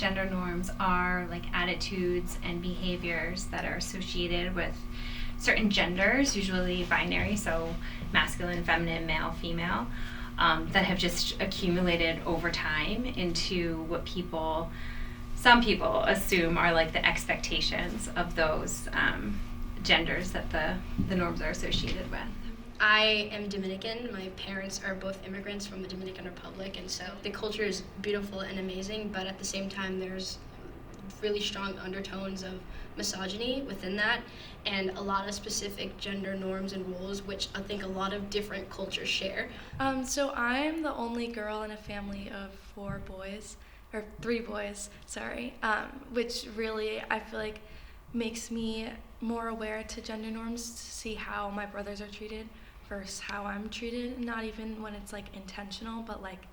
gender norms are like attitudes and behaviors that are associated with certain genders, usually binary, so masculine, feminine, male, female, that have just accumulated over time into what some people assume are like the expectations of those genders that the norms are associated with. I am Dominican. My parents are both immigrants from the Dominican Republic, and so the culture is beautiful and amazing, but at the same time there's really strong undertones of misogyny within that, and a lot of specific gender norms and rules, which I think a lot of different cultures share. So I'm the only girl in a family of 3 boys, sorry, which really I feel like makes me more aware to gender norms to see how my brothers are treated versus how I'm treated, not even when it's like intentional, but like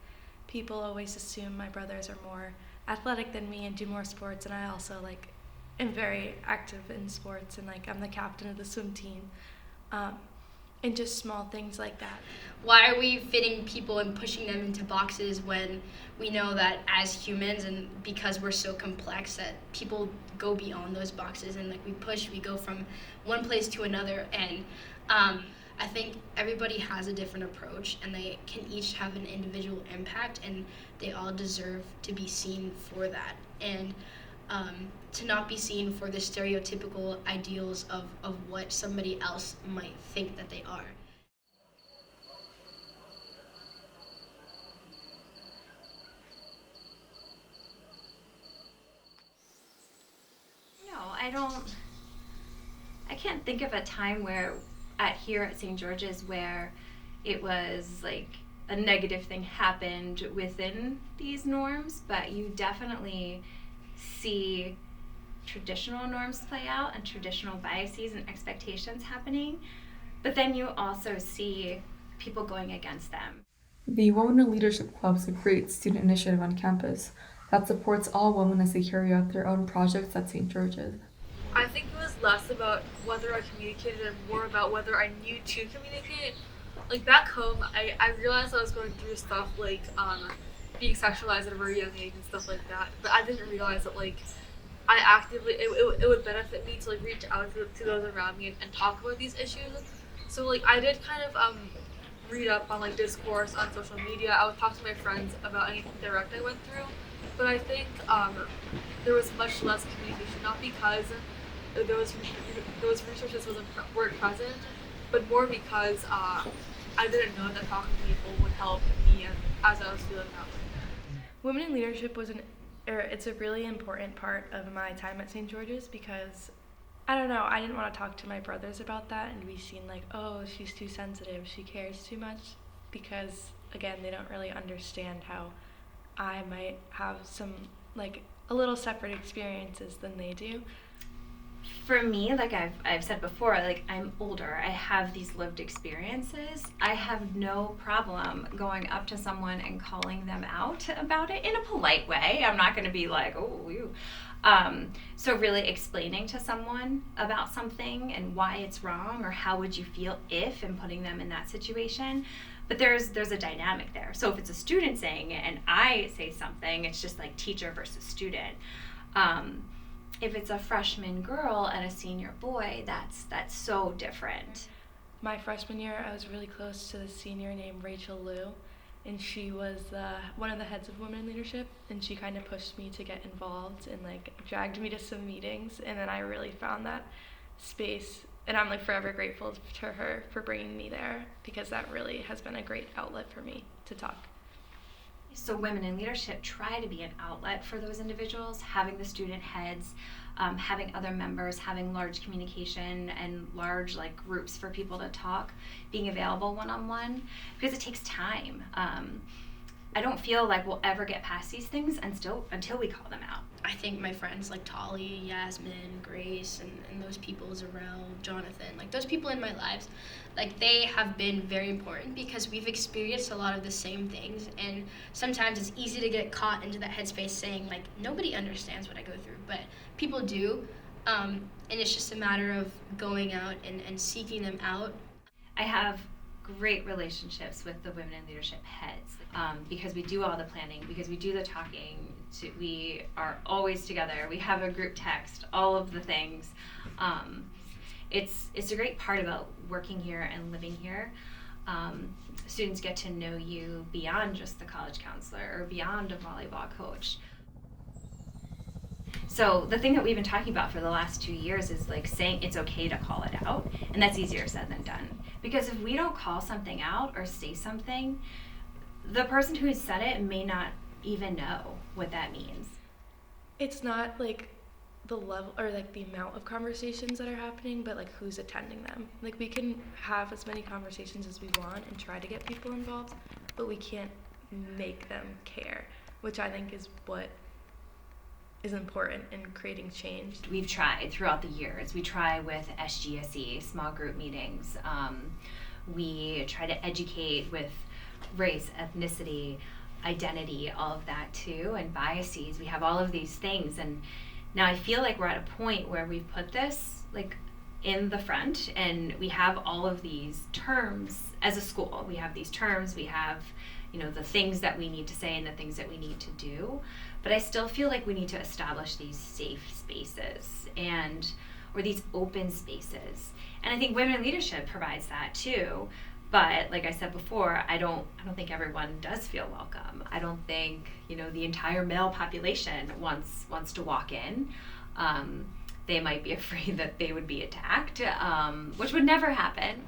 people always assume my brothers are more athletic than me and do more sports, and I also like am very active in sports, and like I'm the captain of the swim team, and just small things like that. Why are we fitting people and pushing them into boxes when we know that as humans, and because we're so complex, that people go beyond those boxes, and like we go from one place to another, and I think everybody has a different approach, and they can each have an individual impact, and they all deserve to be seen for that, and to not be seen for the stereotypical ideals of what somebody else might think that they are. No, I can't think of a time where here at St. George's where it was like a negative thing happened within these norms, but you definitely see traditional norms play out and traditional biases and expectations happening, but then you also see people going against them. The Women in Leadership Club is a great student initiative on campus that supports all women as they carry out their own projects at St. George's. I think it was less about whether I communicated and more about whether I knew to communicate. Like back home, I realized I was going through stuff like being sexualized at a very young age and stuff like that, but I didn't realize that like I actively, it would benefit me to like reach out to those around me and talk about these issues. So like I did kind of read up on like discourse on social media. I would talk to my friends about anything direct I went through, but I think there was much less communication, not because those resources weren't present, but more because I didn't know that talking to people would help me as I was feeling that way. Women in leadership it's a really important part of my time at St. George's because I don't know, I didn't want to talk to my brothers about that and be seen like, oh, she's too sensitive, she cares too much, because again, they don't really understand how I might have some like a little separate experiences than they do. For me, like I've said before, like I'm older, I have these lived experiences. I have no problem going up to someone and calling them out about it in a polite way. I'm not going to be like, oh, you. So really explaining to someone about something and why it's wrong, or how would you feel if, and putting them in that situation. But there's a dynamic there. So if it's a student saying it and I say something, it's just like teacher versus student. If it's a freshman girl and a senior boy, that's so different. My freshman year, I was really close to this senior named Rachel Liu, and she was one of the heads of Women in Leadership, and she kind of pushed me to get involved and like dragged me to some meetings, and then I really found that space, and I'm like forever grateful to her for bringing me there, because that really has been a great outlet for me to talk. So Women in Leadership try to be an outlet for those individuals, having the student heads, having other members, having large communication and large like groups for people to talk, being available one-on-one, because it takes time. I don't feel like we'll ever get past these things until we call them out. I think my friends like Tolly, Yasmin, Grace, and those people, Zarel, Jonathan, like those people in my lives, like they have been very important because we've experienced a lot of the same things, and sometimes it's easy to get caught into that headspace saying like nobody understands what I go through, but people do, and it's just a matter of going out and seeking them out. I have great relationships with the women in leadership heads, because we do all the planning, because we do the talking, we are always together, we have a group text, all of the things. It's a great part about working here and living here. Students get to know you beyond just the college counselor or beyond a volleyball coach. So the thing that we've been talking about for the last 2 years is like saying it's okay to call it out, and that's easier said than done. Because if we don't call something out or say something, the person who said it may not even know what that means. It's not like the level or like the amount of conversations that are happening, but like who's attending them. Like we can have as many conversations as we want and try to get people involved, but we can't make them care, which I think is what is important in creating change. We've tried throughout the years. We try with SGSE, small group meetings. We try to educate with race, ethnicity, identity, all of that too, and biases. We have all of these things, and now I feel like we're at a point where we've put this like in the front, and we have all of these terms as a school. We have these terms, we have, you know, the things that we need to say and the things that we need to do. But I still feel like we need to establish these safe spaces or these open spaces. And I think women in leadership provides that too. But like I said before, I don't think everyone does feel welcome. I don't think, you know, the entire male population wants to walk in. They might be afraid that they would be attacked, which would never happen.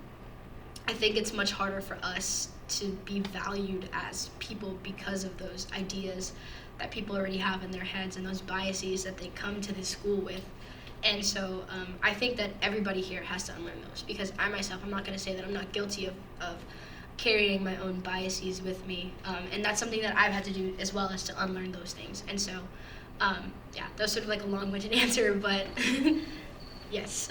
I think it's much harder for us to be valued as people because of those ideas that people already have in their heads and those biases that they come to the school with. And so I think that everybody here has to unlearn those, because I myself, I'm not going to say that I'm not guilty of carrying my own biases with me. And that's something that I've had to do as well, as to unlearn those things. And so, yeah, that was sort of like a long-winded answer, but yes.